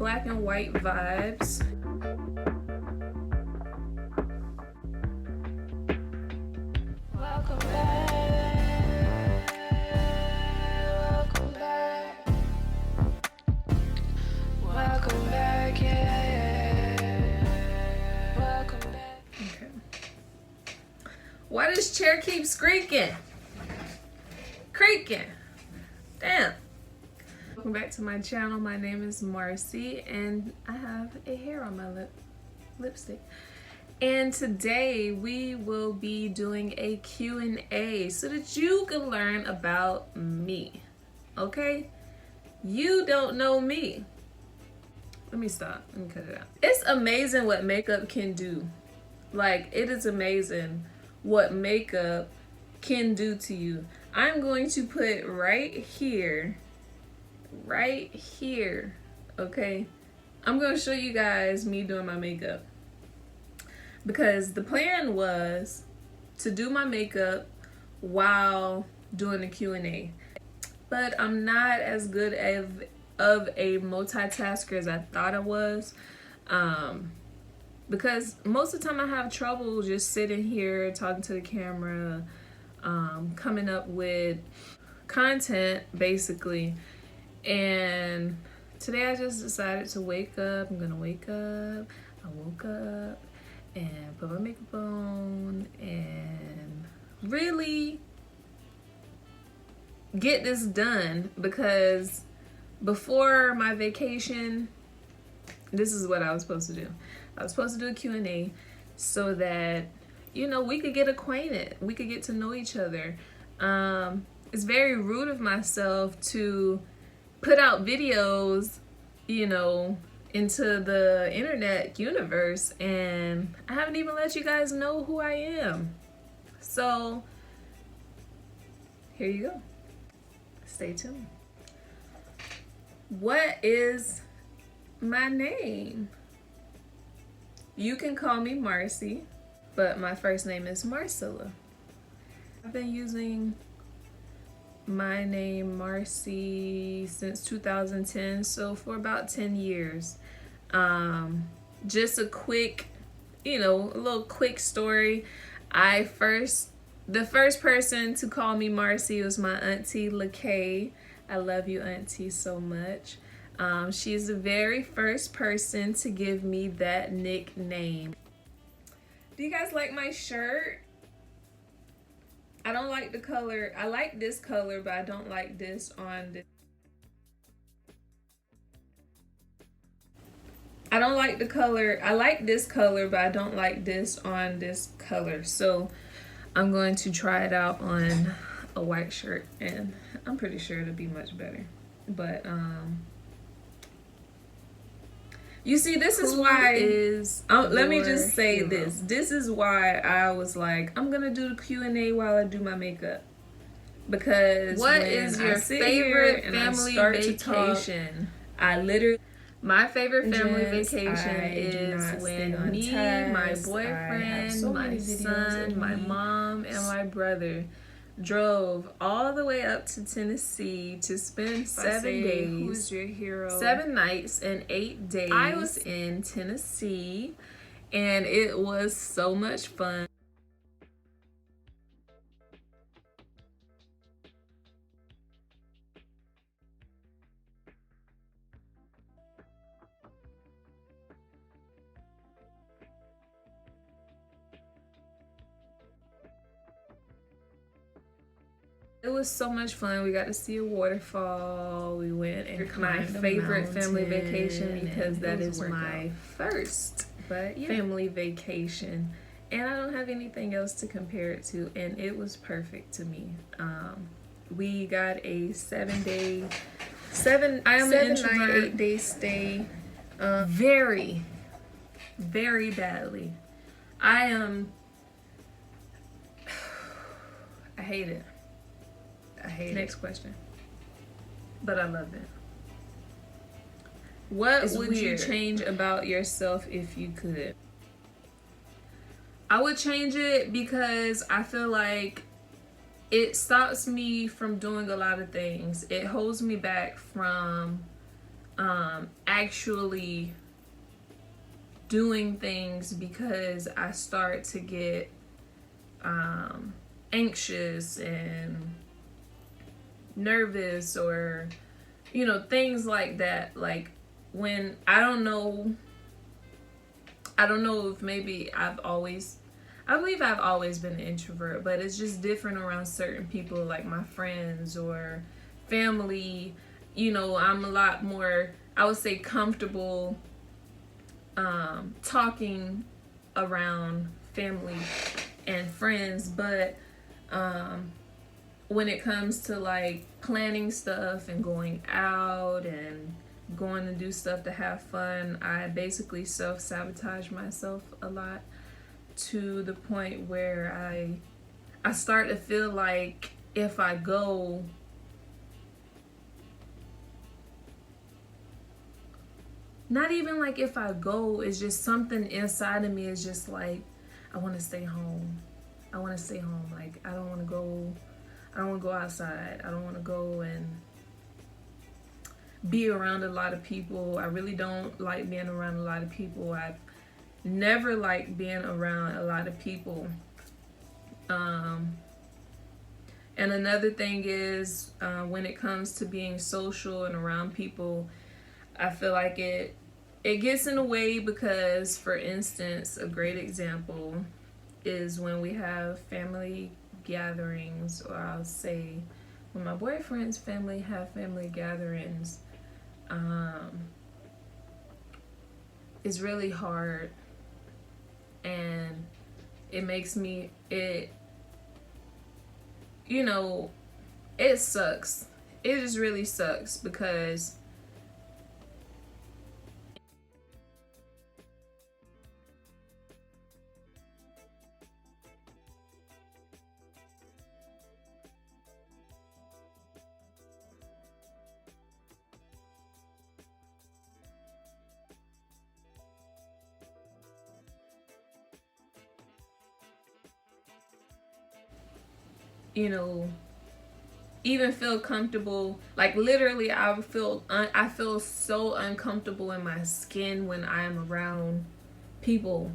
black and white vibes. Welcome back. Welcome back. Welcome back, yeah. Welcome back. Okay. Why this chair keep squeaking? Creaking. Damn. Welcome back to my channel. My name is Marcy and I have a hair on my lipstick. And today we will be doing a Q&A so that you can learn about me. Okay? You don't know me. Let me stop. Let me cut it out. It's amazing what makeup can do. Like, it is amazing what makeup can do to you. I'm going to put right here, okay? I'm going to show you guys me doing my makeup. Because the plan was to do my makeup while doing the Q&A. But I'm not as good of a multitasker as I thought I was. Because most of the time I have trouble just sitting here talking to the camera, coming up with content basically. And today I just decided to wake up. I'm gonna wake up. I woke up and put my makeup on and really get this done, because before my vacation, this is what I was supposed to do. I was supposed to do a Q&A so that, you know, we could get acquainted. We could get to know each other. It's very rude of myself to put out videos, you know, into the internet universe, and I haven't even let you guys know who I am. So here you go. Stay tuned. What is my name? You can call me Marcy, but my first name is Marcella. I've been using my name Marcy since 2010, so for about 10 years. Just a quick, you know, a little quick story. The first person to call me Marcy was my auntie LaKay. I love you, auntie, so much. She's the very first person to give me that nickname. Do you guys like my shirt? I don't like the color. I like this color, but I don't like this on this. I don't like the color. I like this color, but I don't like this on this color. So I'm going to try it out on a white shirt, and I'm pretty sure it'll be much better. But you see, this is why let me just say hero. This is why I was like, I'm gonna do the Q&A while I do my makeup. Because what is your favorite family vacation? My favorite family vacation is when me, my boyfriend, my son, my mom, and my brother drove all the way up to Tennessee to spend 7 days. Who's your hero? 7 nights and 8 days. I was in Tennessee, and it was so much fun. It was so much fun. We got to see a waterfall. We went and my favorite family vacation, because that is my first family vacation. And I don't have anything else to compare it to. And it was perfect to me. We got a 7-day, 8-day stay. Very, very badly. I hate it. Next question. But I love it. What would you change about yourself if you could? I would change it because I feel like it stops me from doing a lot of things. It holds me back from actually doing things because I start to get anxious and nervous, or things like that. Like when I don't know if maybe I believe I've always been an introvert, but it's just different around certain people, like my friends or family. I'm a lot more, I would say, comfortable talking around family and friends, but when it comes to like planning stuff and going out and going to do stuff to have fun, I basically self-sabotage myself a lot, to the point where I start to feel like if I go, not even like if I go, it's just something inside of me is just like, I want to stay home. I want to stay home. Like I don't want to go outside. I don't want to go and be around a lot of people. I really don't like being around a lot of people. I've never liked being around a lot of people. And another thing is, when it comes to being social and around people, I feel like it gets in the way because, for instance, a great example is when we have family gatherings, or I'll say when my boyfriend's family have family gatherings. It's really hard, and it makes me, it sucks. It just really sucks because even feel comfortable. Like literally, I feel so uncomfortable in my skin when I am around people.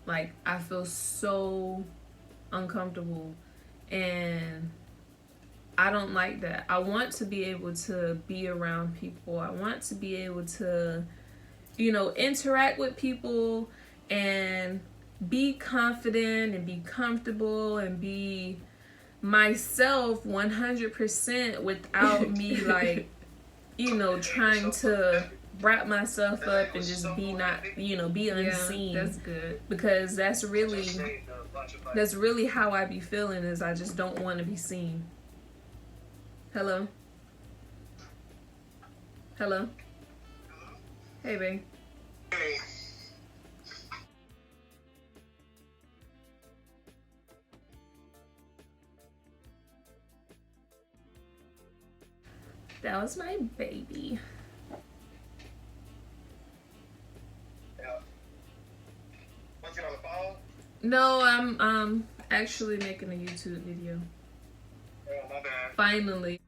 Like I feel so uncomfortable, and I don't like that. I want to be able to be around people. I want to be able to, interact with people and be confident and be comfortable and be myself 100% without me like trying to wrap myself up and just be not be unseen. Yeah, that's good. Because that's really how I be feeling, is I just don't want to be seen. Hello. Hey babe. Hey. That was my baby. Yeah. Want to get on the phone? No, I'm actually making a YouTube video. Oh, my bad. Finally.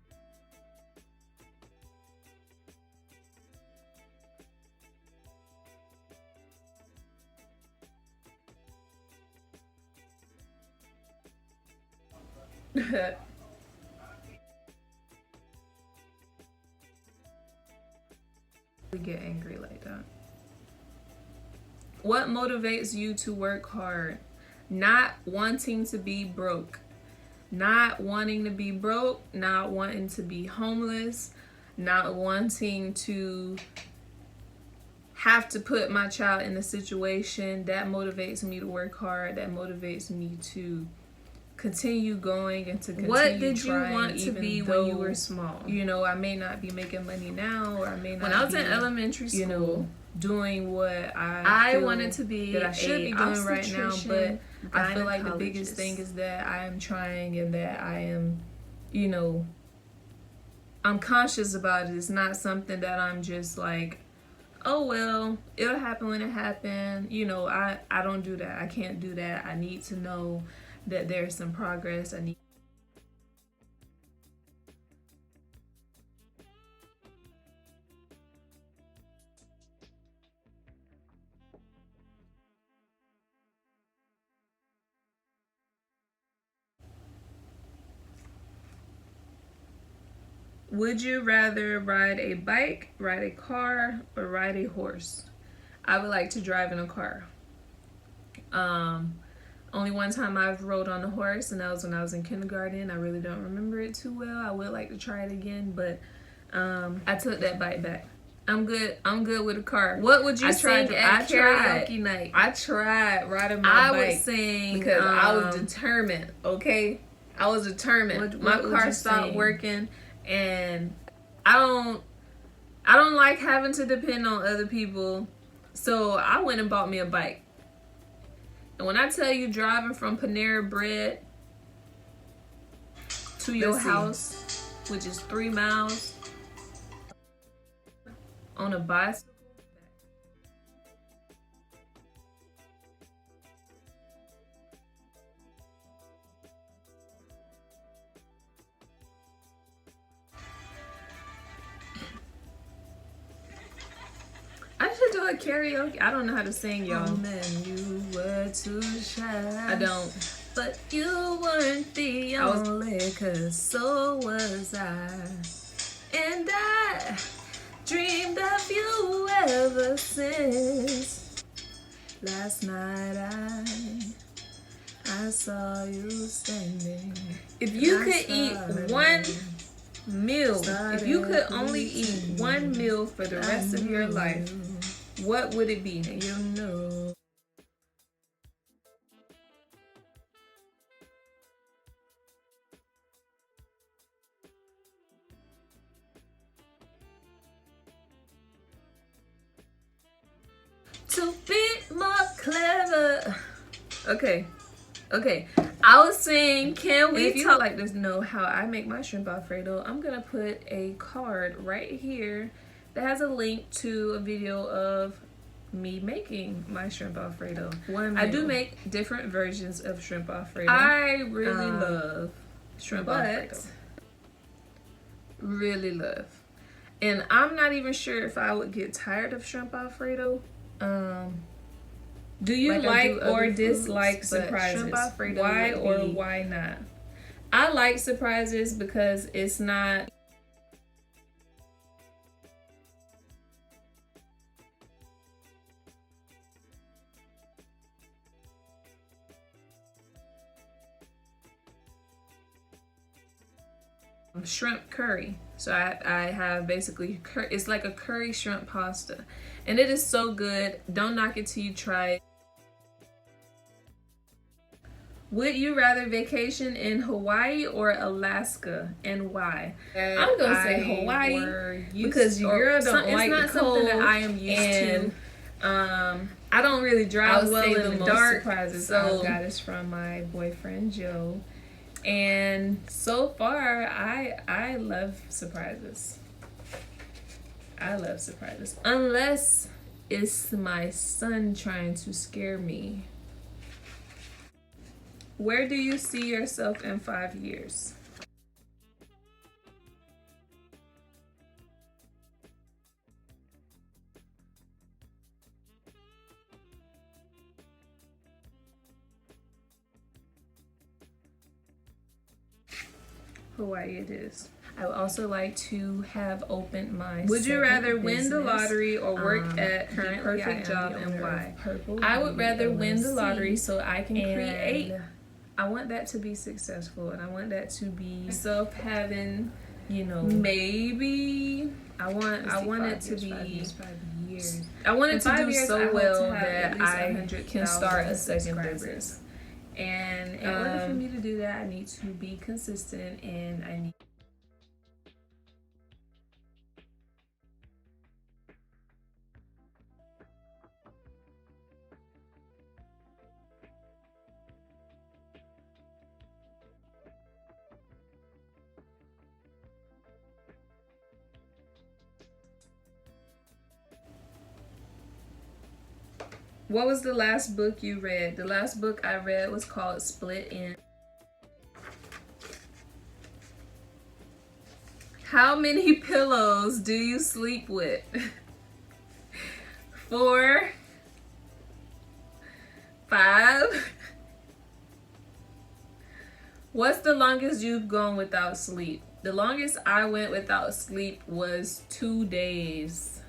We get angry like that. What motivates you to work hard? Not wanting to be broke. Not wanting to be broke, not wanting to be homeless, not wanting to have to put my child in a situation. That motivates me to work hard. That motivates me to continue going and to continue trying. What did you want to be when you were small? I may not be making money now, or I may not. When I was in elementary school, doing what I wanted to be, that I should be doing right now, but I feel like the biggest thing is that I am trying, and that I am, I'm conscious about it. It's not something that I'm just like, oh well, it'll happen when it happens. I don't do that. I can't do that. I need to know that there's some progress. I need Would you rather ride a bike, ride a car, or ride a horse? I would like to drive in a car. Only one time I've rode on a horse, and that was when I was in kindergarten. I really don't remember it too well. I would like to try it again, but I took that bike back. I'm good. I'm good with a car. What would you sing at karaoke night? I tried riding my bike. I would sing because I was determined. Okay, I was determined. My car stopped working, and I don't like having to depend on other people. So I went and bought me a bike. And when I tell you driving from Panera Bread to your house, which is 3 miles, on a bicycle. I should do a karaoke. I don't know how to sing, y'all. Man, you were too shy. I don't. But you weren't the only, 'cause so was I. And I dreamed of you ever since. Last night I saw you standing. If you could eat one meal, if you could only eat one meal for the rest of your life, what would it be? You know. To be more clever. Okay. I was saying, can we if you would like to know how I make my shrimp Alfredo, I'm gonna put a card right here that has a link to a video of me making my shrimp Alfredo. I do make different versions of shrimp Alfredo. I really love shrimp Alfredo. Really love. And I'm not even sure if I would get tired of shrimp Alfredo. Do you like or dislike surprises? Why or why not? I like surprises because it's not shrimp curry. So I have basically it's like a curry shrimp pasta, and it is so good. Don't knock it till you try it. Would you rather vacation in Hawaii or Alaska, and why? I'm gonna say Hawaii because your girl don't like the cold. It's not something that I am used to. I don't really drive well in the dark. Surprises so I got is from my boyfriend Joe. And so far, I love surprises. I love surprises. Unless it's my son trying to scare me. Where do you see yourself in 5 years? Hawaii it is. I would also like to have opened my Would you rather win the lottery or work at the perfect job, and why? I would rather win the lottery so I can create. I want that to be successful, and I want that to be self having, you know, maybe I want it to be 5 years. I want it to do so well that I can start a second business. And in order for me to do that, I need to be consistent, and I need. What was the last book you read? The last book I read was called Split In. How many pillows do you sleep with? 4, 5. What's the longest you've gone without sleep? The longest I went without sleep was 2 days.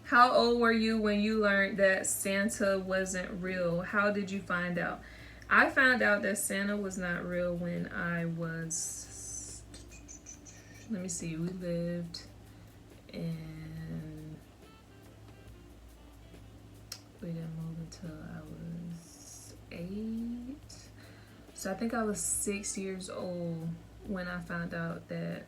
How old were you when you learned that Santa wasn't real? How did you find out? I found out that Santa was not real when I was, let me see, we lived in, we didn't move until I was 8. So I think I was 6 years old when I found out that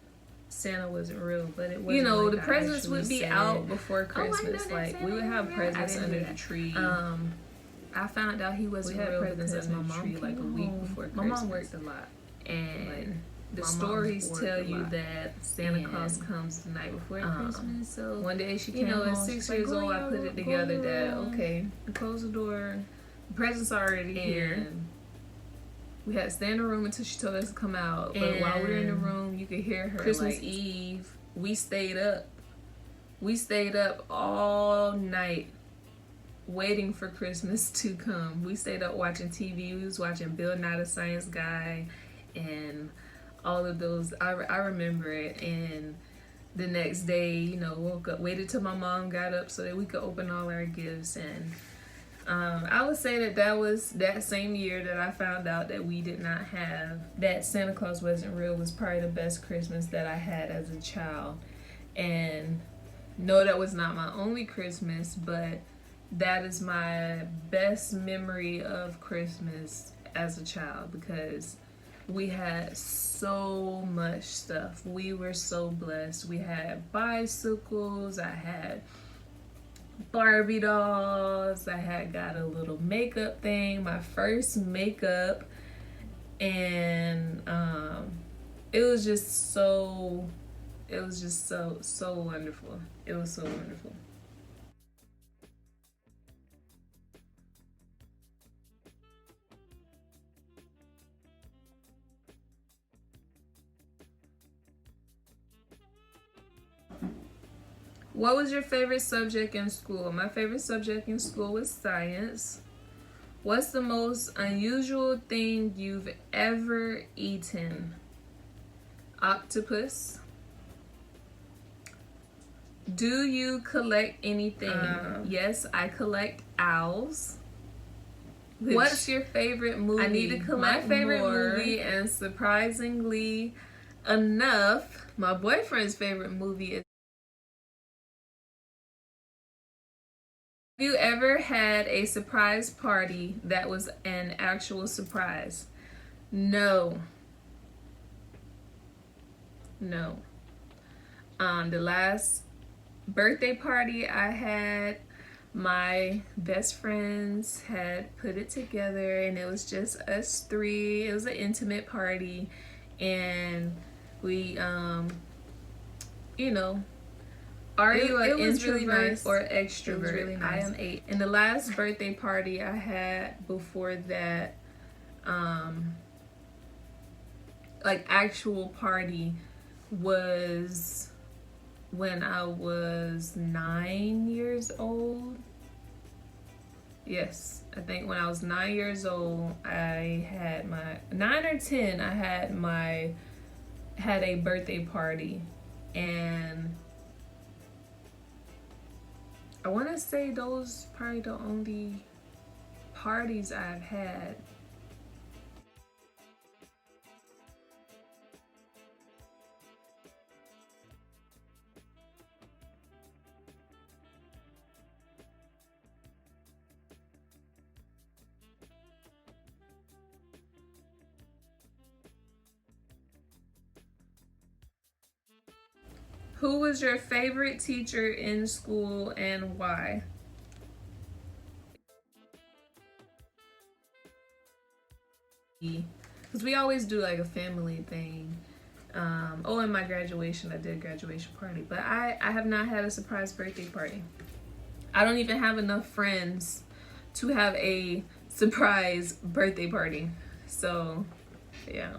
Santa wasn't real, but it wasn't. You know, like the presents would be out before Christmas. Like we would have presents under the tree. I found out he wasn't real because my mom like a week before Christmas. My mom worked a lot, and like, the stories tell you that Santa Claus comes the night before Christmas. So one day she came home, at 6 years old, I put it together that okay, close the door, the presents are already here. We had to stay in the room until she told us to come out. But while we were in the room, you could hear her. Christmas Eve, we stayed up. We stayed up all night waiting for Christmas to come. We stayed up watching TV. We was watching Bill Nye the Science Guy and all of those. I remember it. And the next day, you know, woke up, waited till my mom got up so that we could open all our gifts. And I would say that was that same year that I found out that we did not have, that Santa Claus wasn't real, was probably the best Christmas that I had as a child. And no, that was not my only Christmas, but that is my best memory of Christmas as a child because we had so much stuff. We were so blessed. We had bicycles, I had Barbie dolls, I had got a little makeup thing, my first makeup, and it was just so wonderful. It was so wonderful. What was your favorite subject in school? My favorite subject in school was science. What's the most unusual thing you've ever eaten? Octopus. Do you collect anything? Yes, I collect owls. What's your favorite movie? I need to collect my favorite movie, and surprisingly enough, my boyfriend's favorite movie is. Have you ever had a surprise party that was an actual surprise? No. No. The last birthday party I had, my best friends had put it together and it was just us 3. It was an intimate party and we, you know, are you an introvert really nice or extrovert? Really nice. I am 8. And the last birthday party I had before that, like actual party, was when I was 9 years old. Yes, I think when I was 9 years old, I had my 9 or 10. I had a birthday party, and I want to say those probably the only parties I've had. Who was your favorite teacher in school and why? Because we always do like a family thing. In my graduation, I did a graduation party, but I have not had a surprise birthday party. I don't even have enough friends to have a surprise birthday party. So, yeah.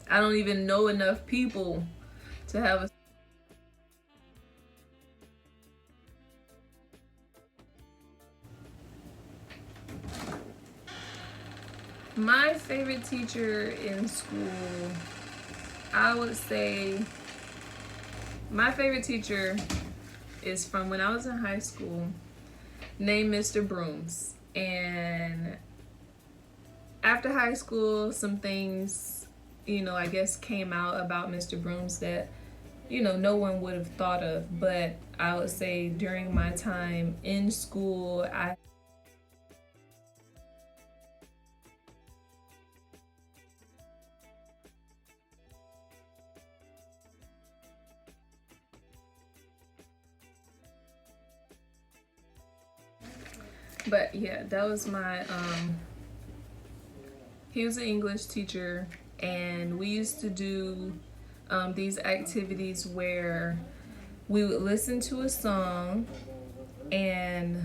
I don't even know enough people to have a My favorite teacher in school, I would say my favorite teacher is from when I was in high school, named Mr. Brooms. And after high school, some things, I guess came out about Mr. Brooms that, no one would have thought of. But I would say during my time in school, but yeah, that was my he was an English teacher, and we used to do these activities where we would listen to a song, and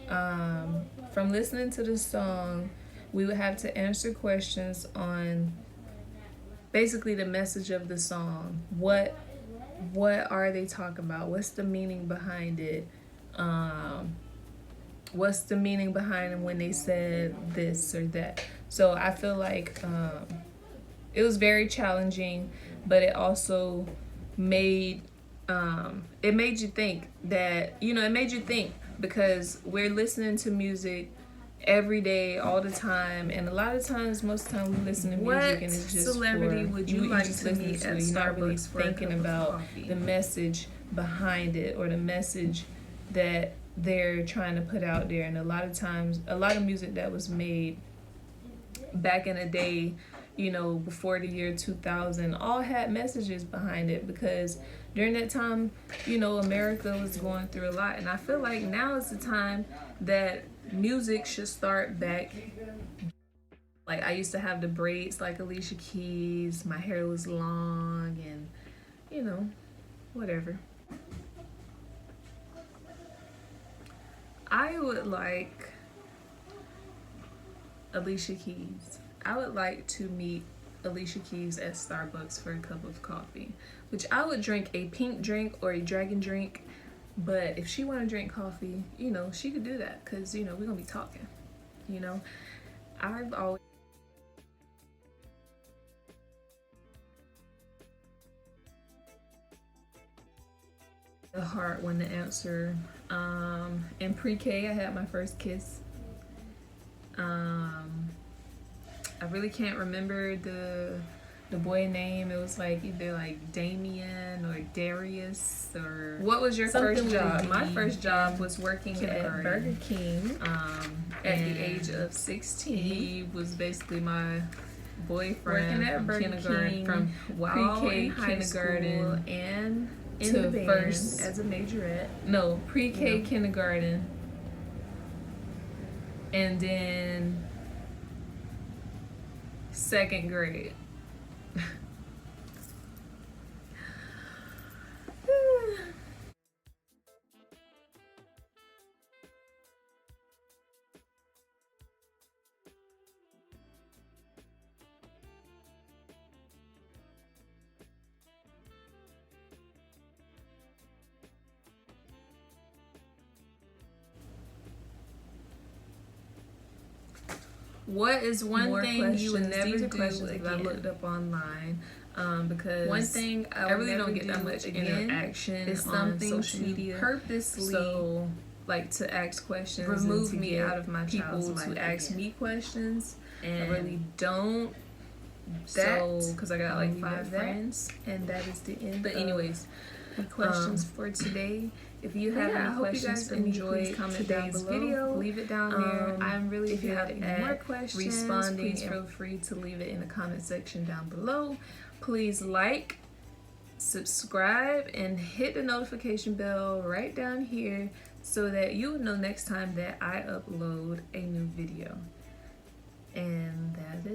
from listening to the song, we would have to answer questions on basically the message of the song. What are they talking about? What's the meaning behind it? What's the meaning behind when they said this or that? So I feel like it was very challenging, but it also made it made you think that it made you think, because we're listening to music every day, all the time, and a lot of times, most of the time, we listen to music and it's just celebrity would you like just to listen meet to at it. You're not really Starbucks for a thinking cup of about coffee? the message behind it, or the message that they're trying to put out there. And a lot of times, a lot of music that was made back in the day, before the year 2000, all had messages behind it, because during that time, America was going through a lot. And I feel like now is the time that music should start back. Like, I used to have the braids like Alicia Keys, my hair was long, and whatever. I would like Alicia Keys. I would like to meet Alicia Keys at Starbucks for a cup of coffee, which I would drink a pink drink or a dragon drink. But if she want to drink coffee, she could do that, because, we're going to be talking. I've always a hard one to answer. In pre-K, I had my first kiss. I really can't remember the boy name. It was like either like Damien or Darius or. What was your first job? My first job was working at Burger King. At the age of 16, he was basically my boyfriend. Working at Burger King from pre-K, kindergarten, and in the first as a majorette. No, pre-K, kindergarten, and then second grade. What is one thing you would never do again? I looked up online, because one thing I really don't get that much interaction is something on social media. Purposely, so like to ask questions, remove me out of my child's life. To ask me questions, and I really don't. Because I got like 5 friends, and that is the end. But anyways, questions for today. If you have any questions for me, please comment down below. Video. Leave it down there. I'm really if you have any more questions, responding, please feel free to leave it in the comment section down below. Please like, subscribe, and hit the notification bell right down here so that you will know next time that I upload a new video. And that